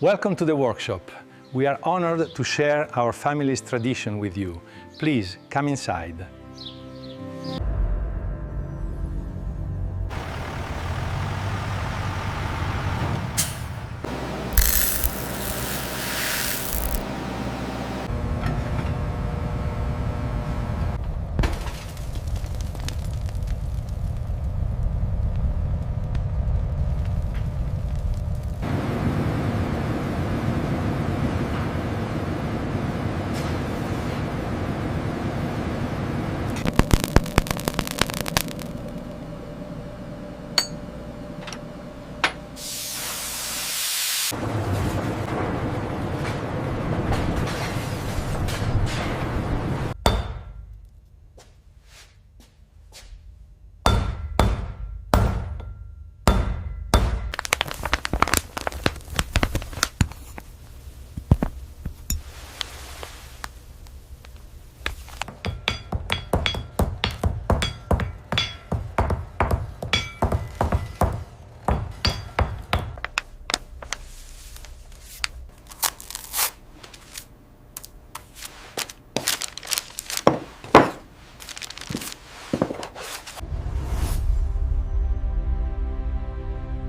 Welcome to the workshop. We are honored to share our family's tradition with you. Please come inside.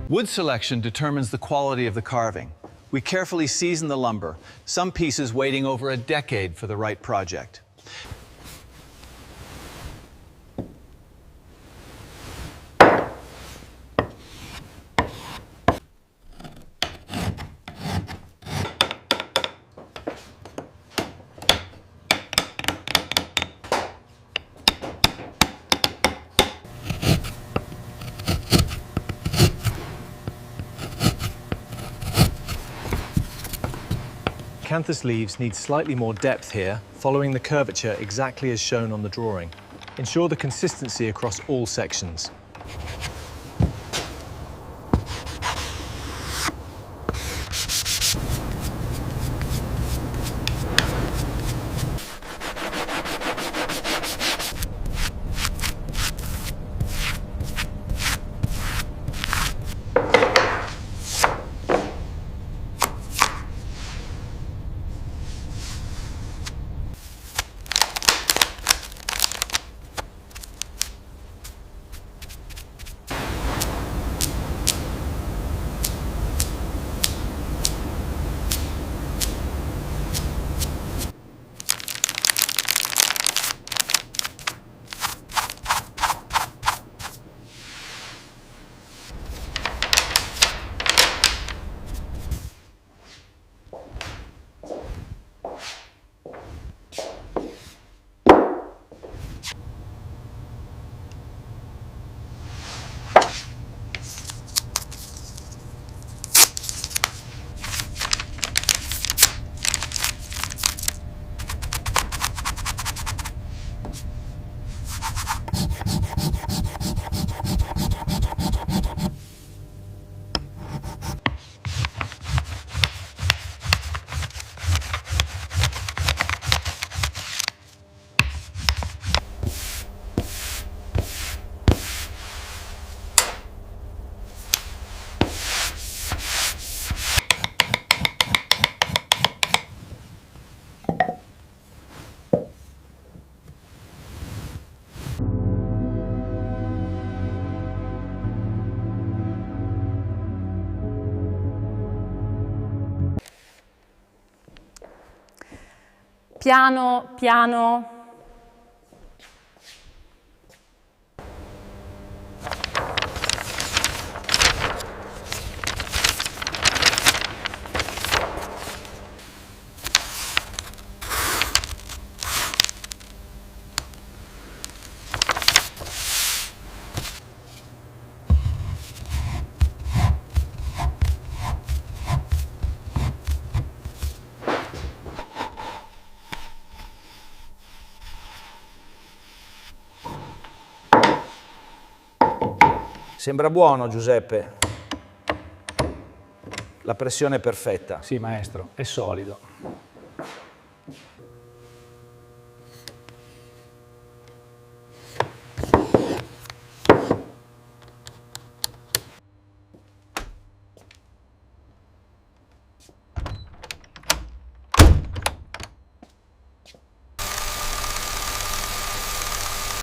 Wood selection determines the quality of the carving. We carefully season the lumber, some pieces waiting over a decade for the right project. Acanthus leaves need slightly more depth here, following the curvature exactly as shown on the drawing. Ensure the consistency across all sections. Piano, piano. Sembra buono, Giuseppe. La pressione è perfetta. Sì, maestro, è solido.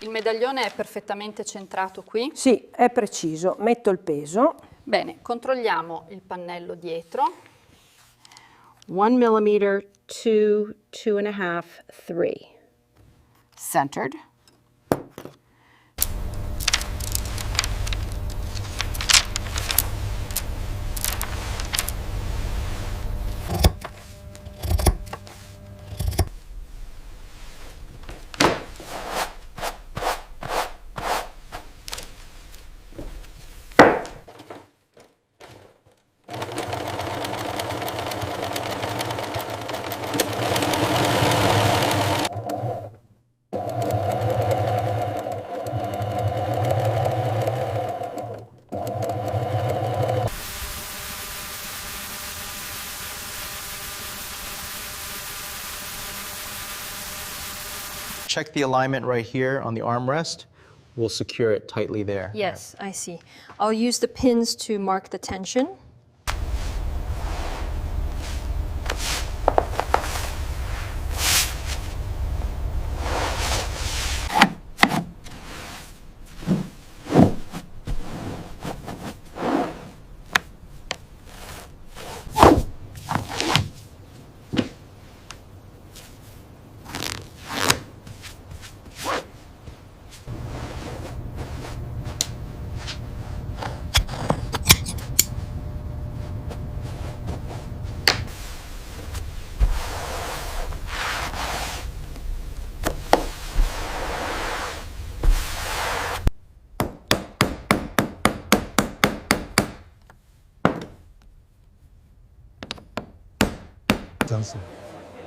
Il medaglione è perfettamente centrato qui? Sì, è preciso. Metto il peso. Bene, controlliamo il pannello dietro. 1 millimeter, 2, 2.5, 3. Centered. Check the alignment right here on the armrest. We'll secure it tightly there. Yes, I see. I'll use the pins to mark the tension.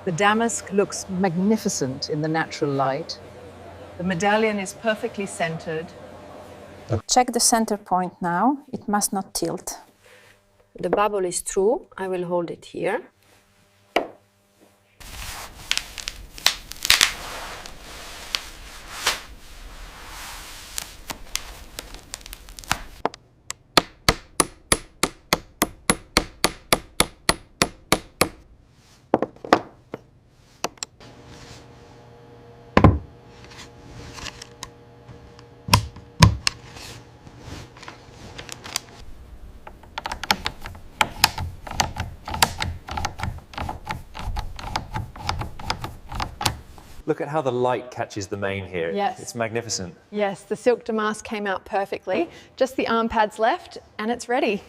The damask looks magnificent in the natural light. The medallion is perfectly centered. Check the center point now. It must not tilt. The bubble is true. I will hold it here. Look at how the light catches the mane here. Yes. It's magnificent. Yes, the silk damask came out perfectly. Just the arm pads left, and it's ready.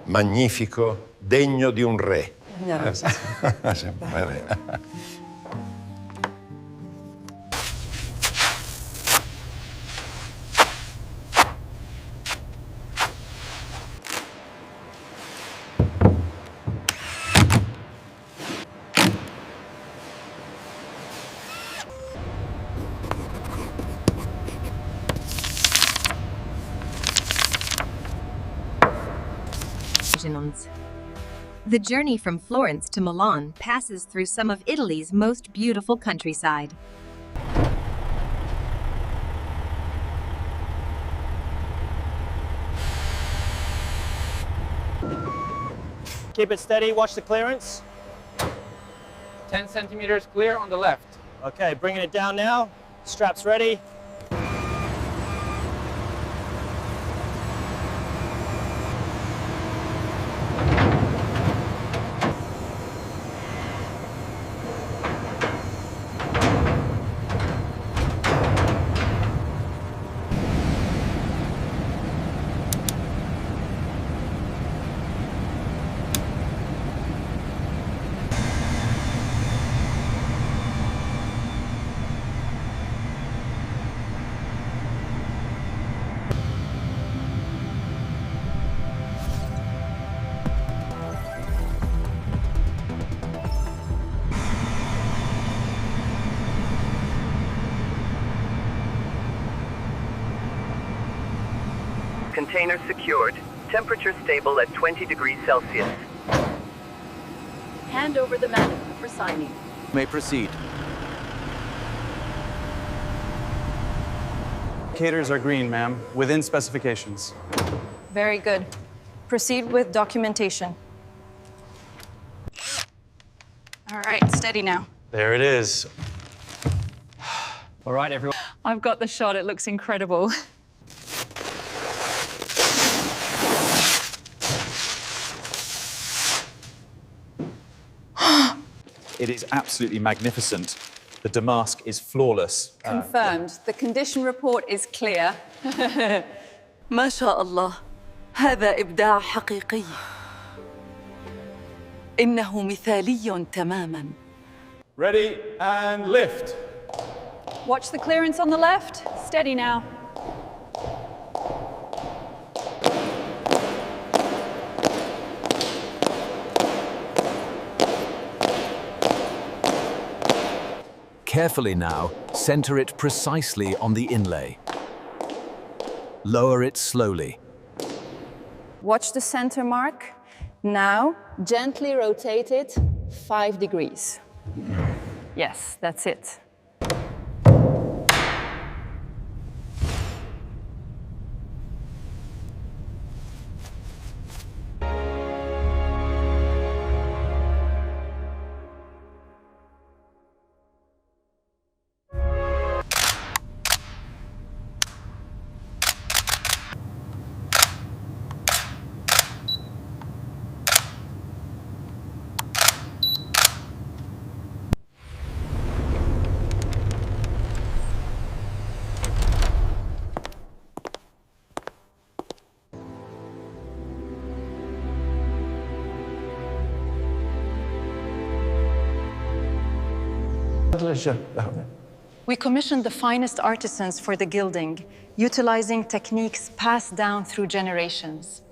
Magnifico, degno di un re. Sempre re. The journey from Florence to Milan passes through some of Italy's most beautiful countryside. Keep it steady, watch the clearance. 10 centimeters clear on the left. Okay, bringing it down now. Straps ready. Container secured. Temperature stable at 20 degrees Celsius. Hand over the mannequin for signing. May proceed. Indicators are green, ma'am, within specifications. Very good. Proceed with documentation. All right, steady now. There it is. All right, everyone. I've got the shot. It looks incredible. It is absolutely magnificent. The damask is flawless. Confirmed. The condition report is clear. ما شاء الله. هذا إبداع حقيقي. إنه مثالي تماماً. Ready and lift. Watch the clearance on the left. Steady now. Carefully now, center it precisely on the inlay. Lower it slowly. Watch the center mark. Now, gently rotate it 5 degrees. Yes, that's it. We commissioned the finest artisans for the gilding, utilizing techniques passed down through generations.